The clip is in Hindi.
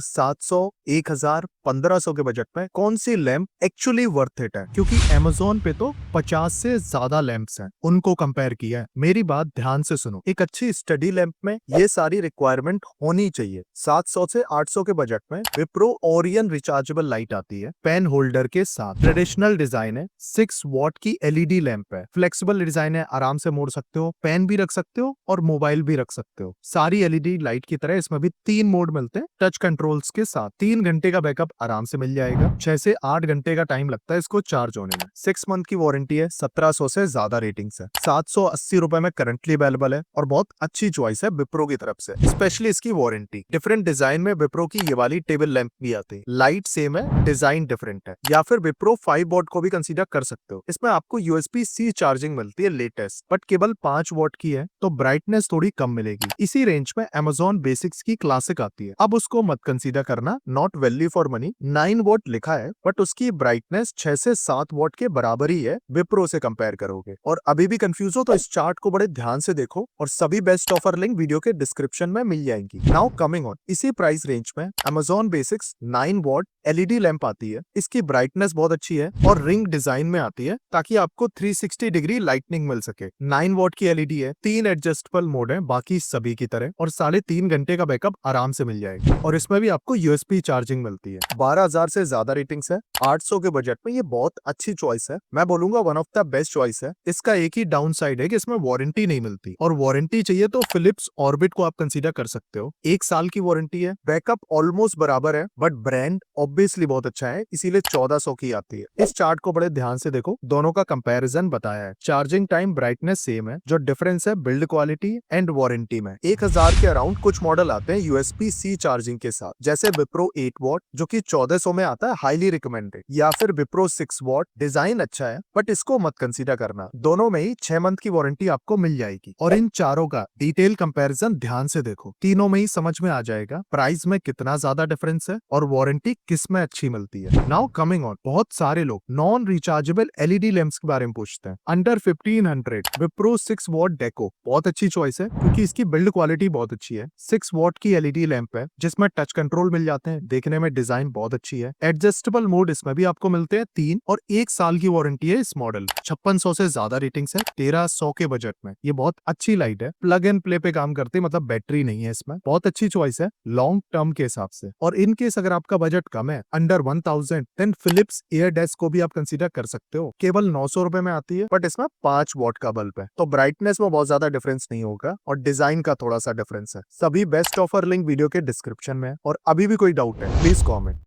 700, 1000, 1500 के बजट में कौन सी लैंप एक्चुअली वर्थ इट है, क्योंकि Amazon पे तो 50 से ज्यादा लैंप्स हैं, उनको कंपेयर किया है। मेरी बात ध्यान से सुनो, एक अच्छी स्टडी लैंप में ये सारी रिक्वायरमेंट होनी चाहिए। 700 से 800 के बजट में विप्रो ओरियन रिचार्जेबल लाइट आती है, पेन होल्डर के साथ। ट्रेडिशनल डिजाइन है, 6 वॉट की एलईडी लैंप है, फ्लेक्सिबल डिजाइन है, आराम से मोड़ सकते हो, पेन भी रख सकते हो और मोबाइल भी रख सकते हो। सारी एलईडी लाइट की तरह इसमें भी 3 मोड मिलते हैं टच कंट्रोल्स के साथ। 3 घंटे का बैकअप आराम से मिल जाएगा। 6 से 8 घंटे का टाइम लगता है इसको चार्ज होने में। 6 मंथ की वारंटी है, 1700 से ज्यादा रेटिंग्स है। 780 रुपए में करंटली अवेलेबल है और बहुत अच्छी चॉइस है विप्रो की तरफ से, स्पेशली इसकी वारंटी। डिफरेंट डिजाइन में विप्रो की ये वाली टेबल लैंप भी आती है। लाइट सेम है, डिजाइन डिफरेंट है। या फिर विप्रो 5 वॉट को भी कंसीडर कर सकते हो। इसमें आपको USB-C चार्जिंग मिलती है लेटेस्ट, बट केवल 5 वॉट की है तो ब्राइटनेस थोड़ी कम मिलेगी। इसी रेंज में Amazon बेसिक्स की क्लासिक आती है, अब उसको मत कंसीडर करना, not value for money. 9 what लिखा है बट उसकी ब्राइटनेस 6 से 7 वॉट के बराबर ही है विप्रो से कंपेयर करोगे। और अभी भी कंफ्यूज हो तो इस चार्ट को बड़े ध्यान से देखो और सभी बेस्ट ऑफर लिंक वीडियो के डिस्क्रिप्शन में मिल जाएंगी। नाउ कमिंग ऑन, इसी प्राइस रेंज में Amazon basics 9 what LED lamp आती है। इसकी ब्राइटनेस बहुत अच्छी है और रिंग डिजाइन में आती है ताकि आपको 360 डिग्री लाइटनिंग मिल सके। 9 वॉट की एलईडी है, 3 एडजस्टेबल मोड है बाकी सभी की तरह, और 3.5 घंटे का बैकअप आराम से मिल जाएगा। और इसमें भी आपको यूएसबी चार्जिंग मिलती है। 12,000 से ज्यादा रेटिंग्स है। 800 के बजट में ये बहुत अच्छी चॉइस है, मैं बोलूंगा one of the best choice है। इसका एक ही डाउन साइड है कि इसमें वारंटी नहीं मिलती, और वारंटी चाहिए तो फिलिप्स ऑर्बिट को आप कंसीडर कर सकते हो। 1 साल की वारंटी है, बैकअप ऑलमोस्ट बराबर है, बट ब्रांड ऑब्वियसली बहुत अच्छा है, इसीलिए 1400 की आती है। इस चार्ट को बड़े ध्यान से देखो, दोनों का कंपैरिजन बताया है। चार्जिंग टाइम, ब्राइटनेस सेम है, जो डिफरेंस है बिल्ड क्वालिटी एंड वारंटी में। 1000 के अराउंड कुछ मॉडल आते हैं USB-C चार्जिंग के साथ, जैसे विप्रो 8 वॉट जो कि 1400 में आता है, हाईली रिकमेंडेड। या फिर विप्रो 6 वॉट, डिजाइन अच्छा है बट इसको मत कंसीडर करना। दोनों में ही 6 मंथ की वारंटी आपको मिल जाएगी। और इन चारों का डिटेल कंपैरिजन ध्यान से देखो, तीनों में ही समझ में आ जाएगा प्राइस में कितना ज्यादा डिफरेंस है और वारंटी किस में अच्छी मिलती है। नाउ कमिंग ऑन, बहुत सारे लोग नॉन रिचार्जेबल एलईडी लैंप्स के बारे में पूछते हैं। अंडर 1500 विप्रो 6 वॉट डेको बहुत अच्छी चॉइस है, क्योंकि इसकी बिल्ड क्वालिटी बहुत अच्छी है। 6 वॉट की एलईडी लैंप है जिसमें टच कंट्रोल मिल जाते हैं, देखने में डिजाइन बहुत अच्छी है। एडजस्टेबल मोड इसमें भी आपको मिलते हैं 3, और 1 साल की वारंटी है इस मॉडल। 5600 से ज्यादा रेटिंग्स है 1300 के बजट में। ये बहुत अच्छी लाइट है, प्लग एंड प्ले पे काम करती है, मतलब बैटरी नहीं है इसमें। बहुत अच्छी चॉइस है लॉन्ग टर्म के हिसाब से। और इन केस अगर आपका बजट कम है, under 1000, then Philips air desk को भी आप कंसीडर कर सकते हो। केवल 900 रुपए में आती है, बट इसमें 5 वॉट का बल्ब है, तो ब्राइटनेस में बहुत ज्यादा डिफरेंस नहीं होगा और डिजाइन का थोड़ा सा डिफरेंस है। सभी बेस्ट ऑफर लिंक वीडियो के डिस्क्रिप्शन में है। और अभी भी कोई डाउट है प्लीज कॉमेंट।